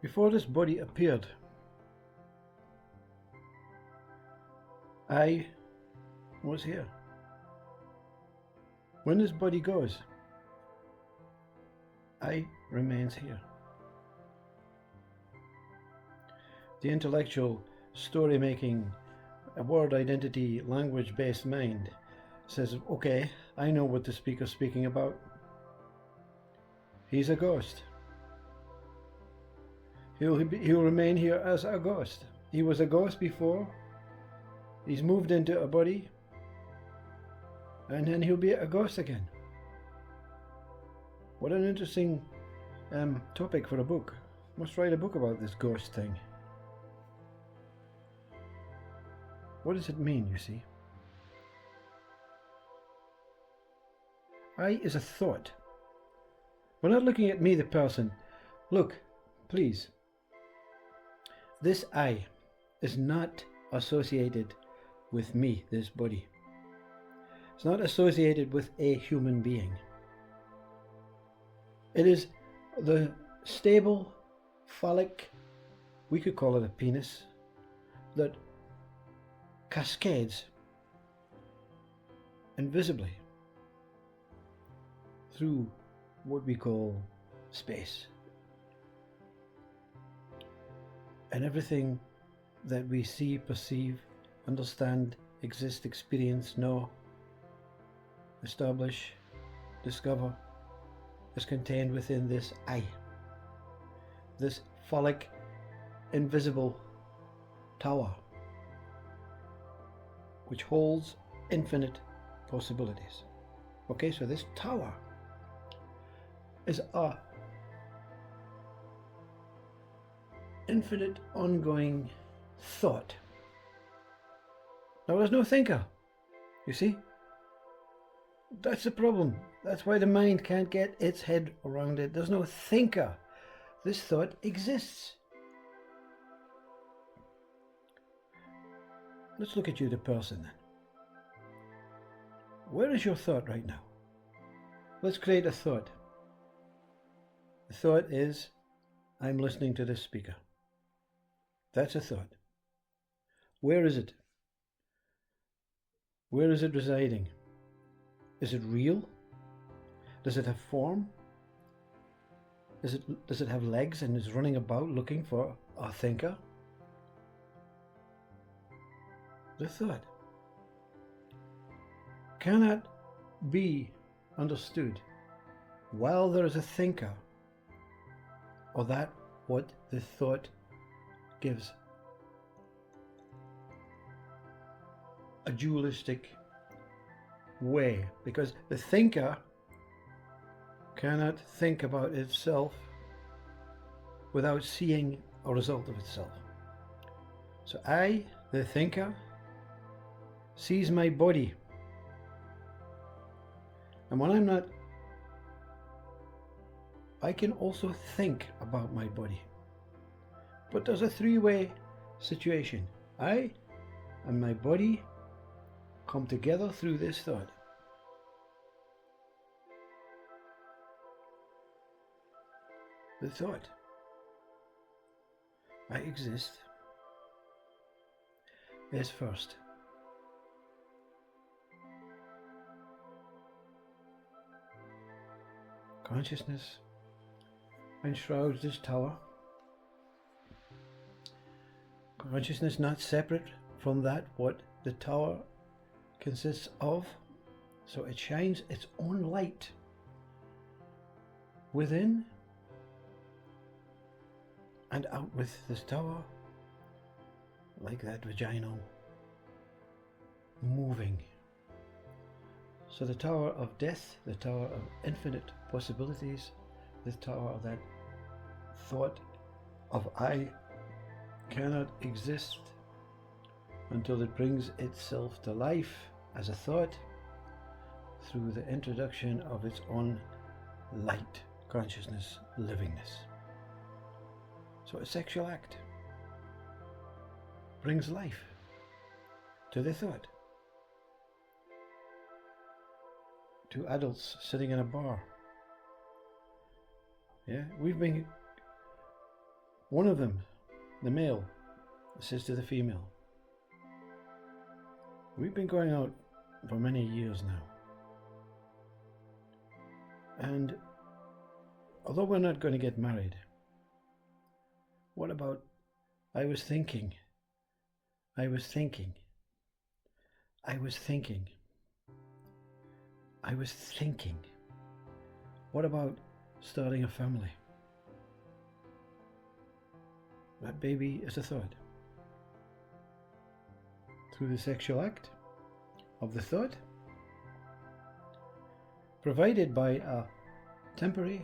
Before this body appeared, I was here. When this body goes, I remains here. The intellectual, story-making, word identity, language-based mind says, okay, I know what the speaker's speaking about. He's a ghost. He'll remain here as a ghost. He was a ghost before. He's moved into a body. And then he'll be a ghost again. What an interesting topic for a book. Must write a book about this ghost thing. What does it mean, you see? I is a thought. We're not looking at me, the person. Look, please. This I is not associated with me, this body. It's not associated with a human being. It is the stable, phallic, we could call it a penis, that cascades invisibly through what we call space. And everything that we see, perceive, understand, exist, experience, know, establish, discover, is contained within this I, this phallic, invisible tower, which holds infinite possibilities. Okay, so this tower is a infinite ongoing thought. Now there's no thinker, you see? That's the problem. That's why the mind can't get its head around it. There's no thinker. This thought exists. Let's look at you, the person, then. Where is your thought right now? Let's create a thought. The thought is, I'm listening to this speaker. That's a thought. Where is it? Where is it residing? Is it real? Does it have form? Does it have legs and is running about looking for a thinker? The thought cannot be understood while there is a thinker, or that what the thought gives. A dualistic way, because the thinker cannot think about itself without seeing a result of itself. So I, the thinker, sees my body, and when I'm not, I can also think about my body. But there's a three-way situation. I and my body come together through this thought. The thought, I exist, is first. Consciousness enshrouds this tower. Consciousness not separate from that what the tower consists of, so it shines its own light within and out with this tower, like that vaginal moving. So the tower of death, the tower of infinite possibilities, the tower of that thought of I cannot exist until it brings itself to life as a thought through the introduction of its own light, consciousness, livingness. So a sexual act brings life to the thought. Two adults sitting in a bar. Yeah, we've been One of them, the male, says to the female, "We've been going out for many years now, and although we're not going to get married, what about I was thinking, I was thinking, I was thinking, I was thinking, what about starting a family?" That baby is a thought. Through the sexual act of the thought, provided by a temporary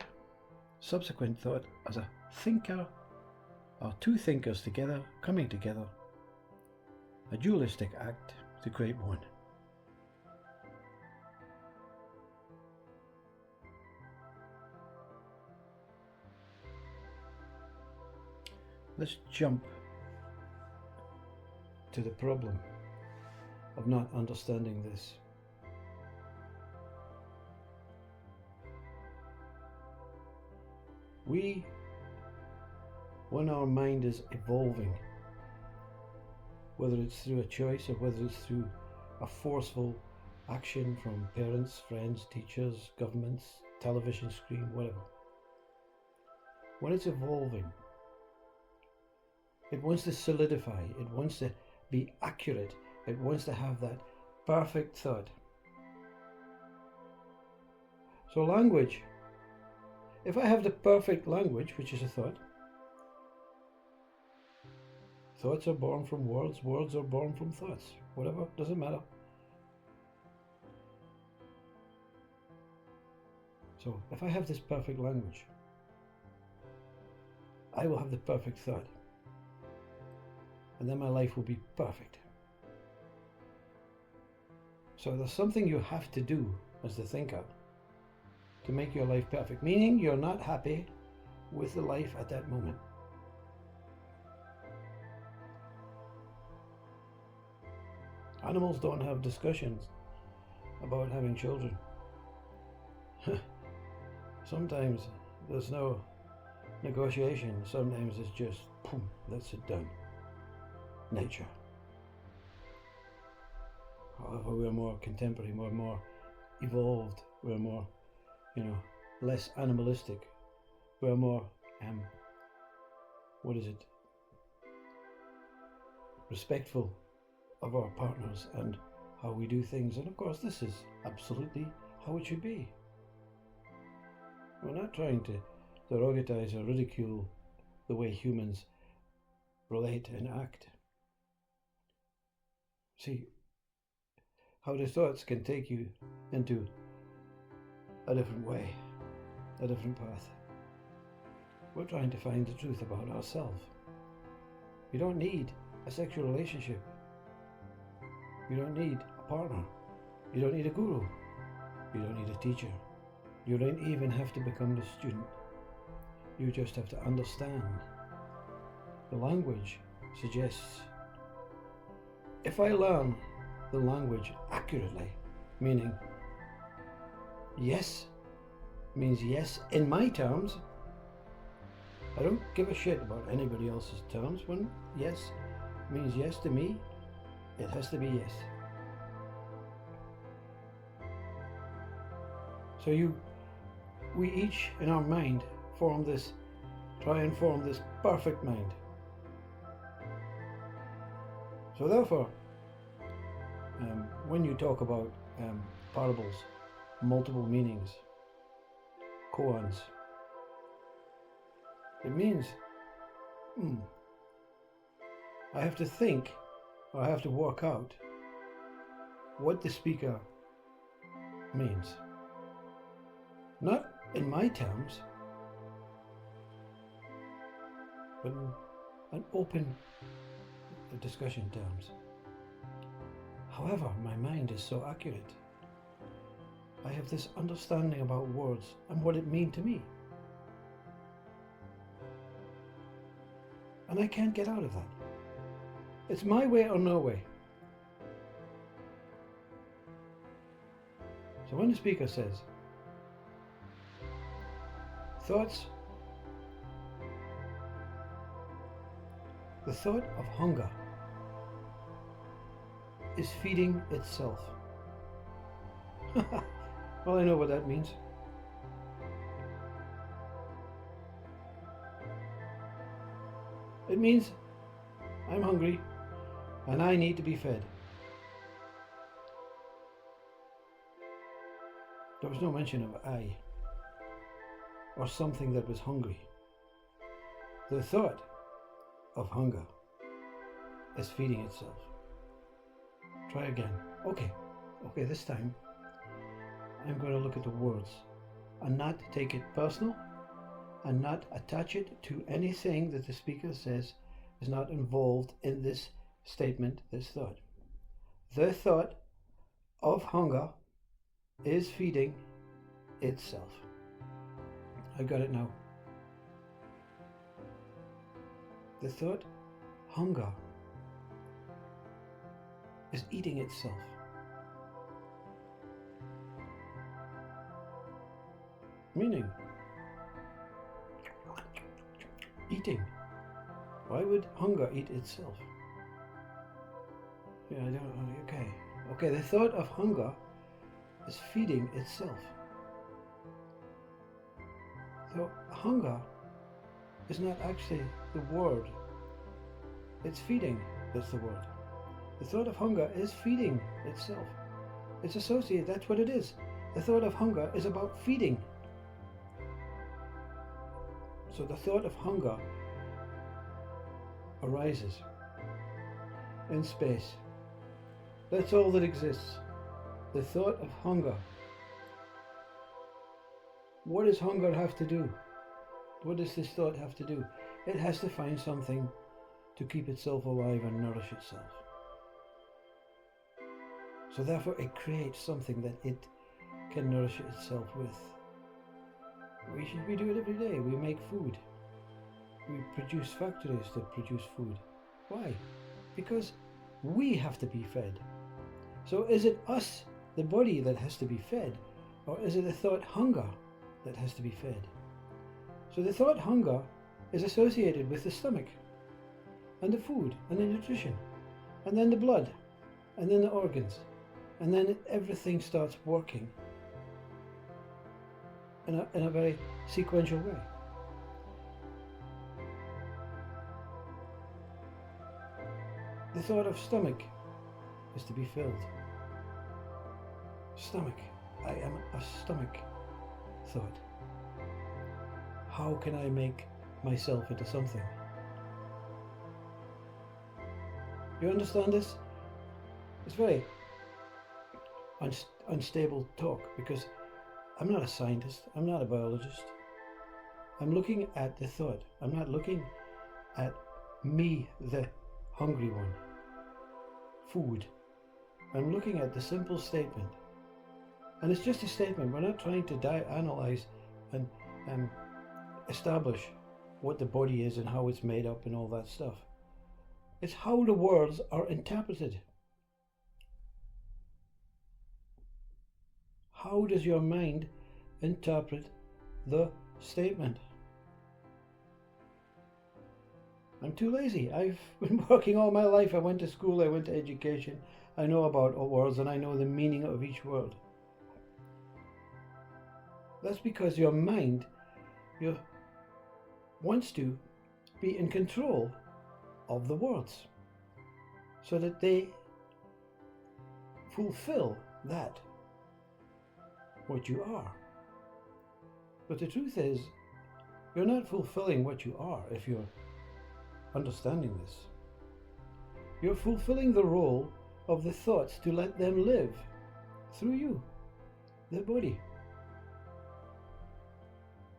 subsequent thought as a thinker or two thinkers together, coming together, a dualistic act to create one. Let's jump to the problem of not understanding this. We, when our mind is evolving, whether it's through a choice or whether it's through a forceful action from parents, friends, teachers, governments, television screen, whatever, when it's evolving, it wants to solidify, it wants to be accurate, it wants to have that perfect thought. So language, if I have the perfect language, which is a thought, thoughts are born from words, words are born from thoughts, whatever, doesn't matter. So if I have this perfect language, I will have the perfect thought. And then my life will be perfect. So there's something you have to do as the thinker to make your life perfect, meaning you're not happy with the life at that moment. Animals don't have discussions about having children. Sometimes there's no negotiation, sometimes it's just, boom, that's it done. Nature. However, we're more contemporary, more evolved, we're more, less animalistic, we're more, respectful of our partners and how we do things. And of course, this is absolutely how it should be. We're not trying to derogatize or ridicule the way humans relate and act. See, how the thoughts can take you into a different way, a different path. We're trying to find the truth about ourselves. You don't need a sexual relationship. You don't need a partner. You don't need a guru. You don't need a teacher. You don't even have to become the student. You just have to understand. The language suggests, if I learn the language accurately, meaning yes means yes in my terms, I don't give a shit about anybody else's terms. When yes means yes to me, it has to be yes. So we each in our mind try and form this perfect mind. So therefore, when you talk about parables, multiple meanings, koans, it means I have to think, or I have to work out what the speaker means. Not in my terms, but in an open discussion terms. However, my mind is so accurate. I have this understanding about words and what it means to me. And I can't get out of that. It's my way or no way. So when the speaker says, thoughts The thought of hunger is feeding itself. Well, I know what that means. It means I'm hungry and I need to be fed. There was no mention of I or something that was hungry. The thought of hunger is feeding itself. Try again. Okay, this time I'm going to look at the words and not take it personal and not attach it to anything that the speaker says is not involved in this statement, this thought. The thought of hunger is feeding itself. I got it now. The thought hunger is eating itself. Meaning, eating. Why would hunger eat itself? Yeah, I don't know. Okay, the thought of hunger is feeding itself. So hunger is not actually the word. It's feeding, that's the word. The thought of hunger is feeding itself. It's associated, that's what it is. The thought of hunger is about feeding. So the thought of hunger arises in space. That's all that exists. The thought of hunger. What does hunger have to do? What does this thought have to do? It has to find something to keep itself alive and nourish itself. So therefore it creates something that it can nourish itself with. We do it every day. We make food. We produce factories that produce food. Why? Because we have to be fed. So is it us, the body, that has to be fed? Or is it the thought hunger that has to be fed? So the thought hunger is associated with the stomach and the food and the nutrition and then the blood and then the organs, and then everything starts working in a very sequential way. The thought of stomach is to be filled. Stomach. I am a stomach thought. How can I make myself into something? You understand this? It's very unstable talk, because I'm not a scientist, I'm not a biologist. I'm looking at the thought. I'm not looking at me, the hungry one. Food. I'm looking at the simple statement. And it's just a statement. We're not trying to analyze and establish what the body is and how it's made up and all that stuff. It's how the words are interpreted. How does your mind interpret the statement? I'm too lazy. I've been working all my life. I went to school, I went to education. I know about all words and I know the meaning of each word. That's because your mind wants to be in control of the words so that they fulfill that what you are. But the truth is, you're not fulfilling what you are if you're understanding this. You're fulfilling the role of the thoughts to let them live through you, the body.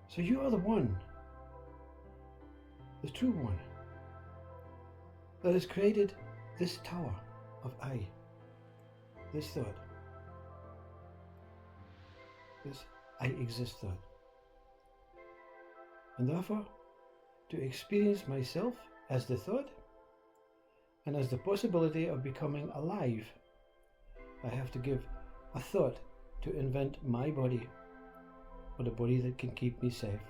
So you are the one, the true one, that has created this tower of I, this thought, this I exist thought. And therefore, to experience myself as the thought and as the possibility of becoming alive, I have to give a thought to invent my body, or the body that can keep me safe,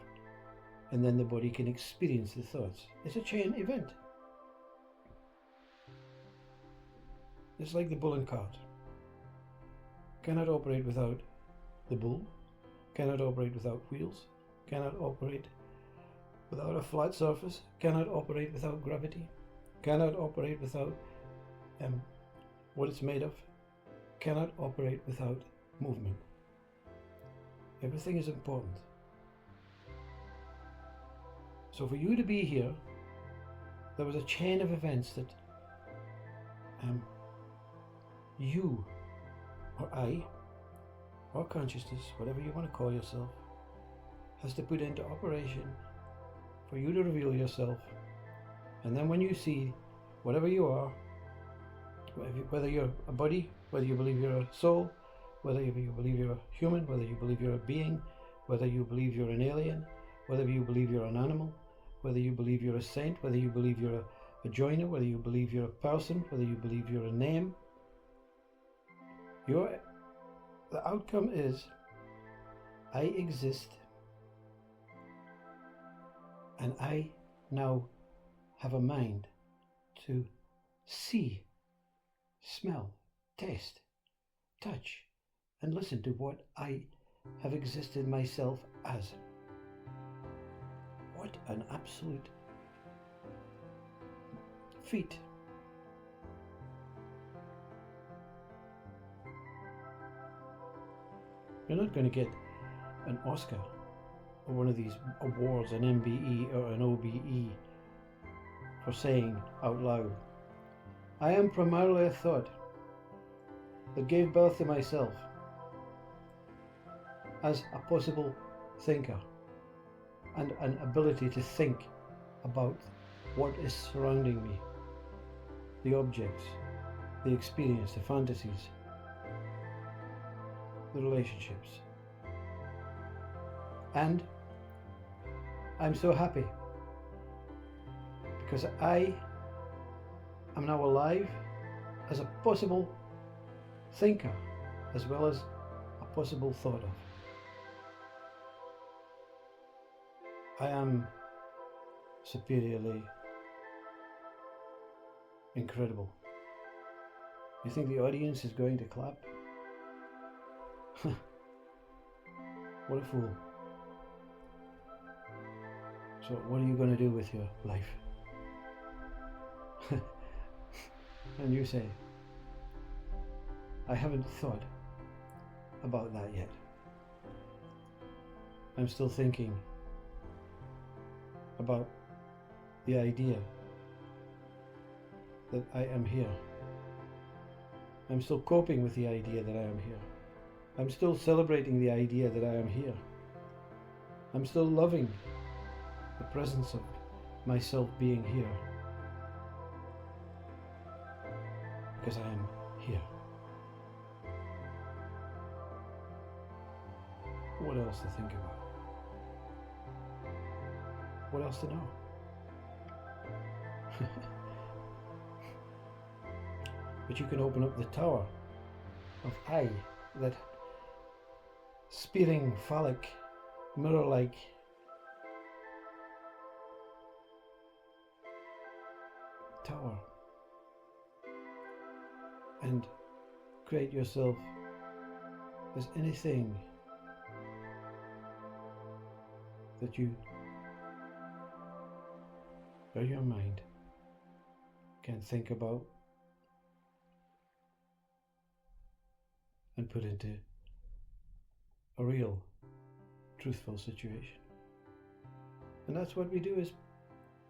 and then the body can experience the thoughts. It's a chain event. It's like the bull and cart. Cannot operate without the bull, cannot operate without wheels, cannot operate without a flat surface, cannot operate without gravity, cannot operate without what it's made of, cannot operate without movement. Everything is important. So for you to be here, there was a chain of events that you or I or consciousness, whatever you want to call yourself, has to put into operation for you to reveal yourself. And then when you see whatever you are, whether you're a body, whether you believe you're a soul, whether you believe you're a human, whether you believe you're a being, whether you believe you're an alien, whether you believe you're an animal, whether you believe you're a saint, whether you believe you're a joiner, whether you believe you're a person, whether you believe you're a name, the outcome is I exist, and I now have a mind to see, smell, taste, touch, and listen to what I have existed myself as. What an absolute feat. You're not going to get an Oscar or one of these awards, an MBE or an OBE, for saying out loud, I am primarily a thought that gave birth to myself as a possible thinker and an ability to think about what is surrounding me, the objects, the experience, the fantasies, the relationships. And I'm so happy because I am now alive as a possible thinker as well as a possible thought of. I am superiorly incredible. You think the audience is going to clap? What a fool. So what are you going to do with your life? And you say, I haven't thought about that yet. I'm still thinking about the idea that I am here. I'm still coping with the idea that I am here. I'm still celebrating the idea that I am here. I'm still loving the presence of myself being here. Because I am here. What else to think about? What else to know? But you can open up the tower of I, that spearing, phallic, mirror-like tower, and create yourself as anything that you or your mind can think about and put into a real, truthful situation. And that's what we do as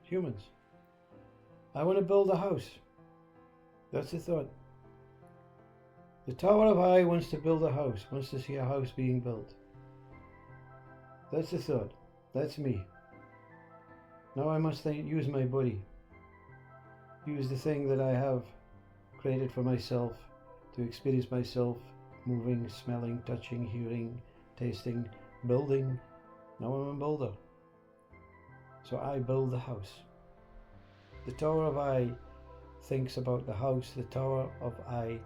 humans. I want to build a house. That's the thought. The Tower of I wants to build a house, wants to see a house being built. That's the thought. That's me. Now I must use my body. Use the thing that I have created for myself to experience myself moving, smelling, touching, hearing, tasting, building. Now I'm a builder. So I build the house. The Tower of I thinks about the house. The Tower of I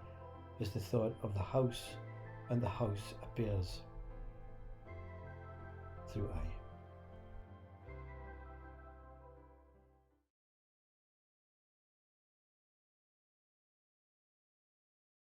is the thought of the house, and the house appears through I.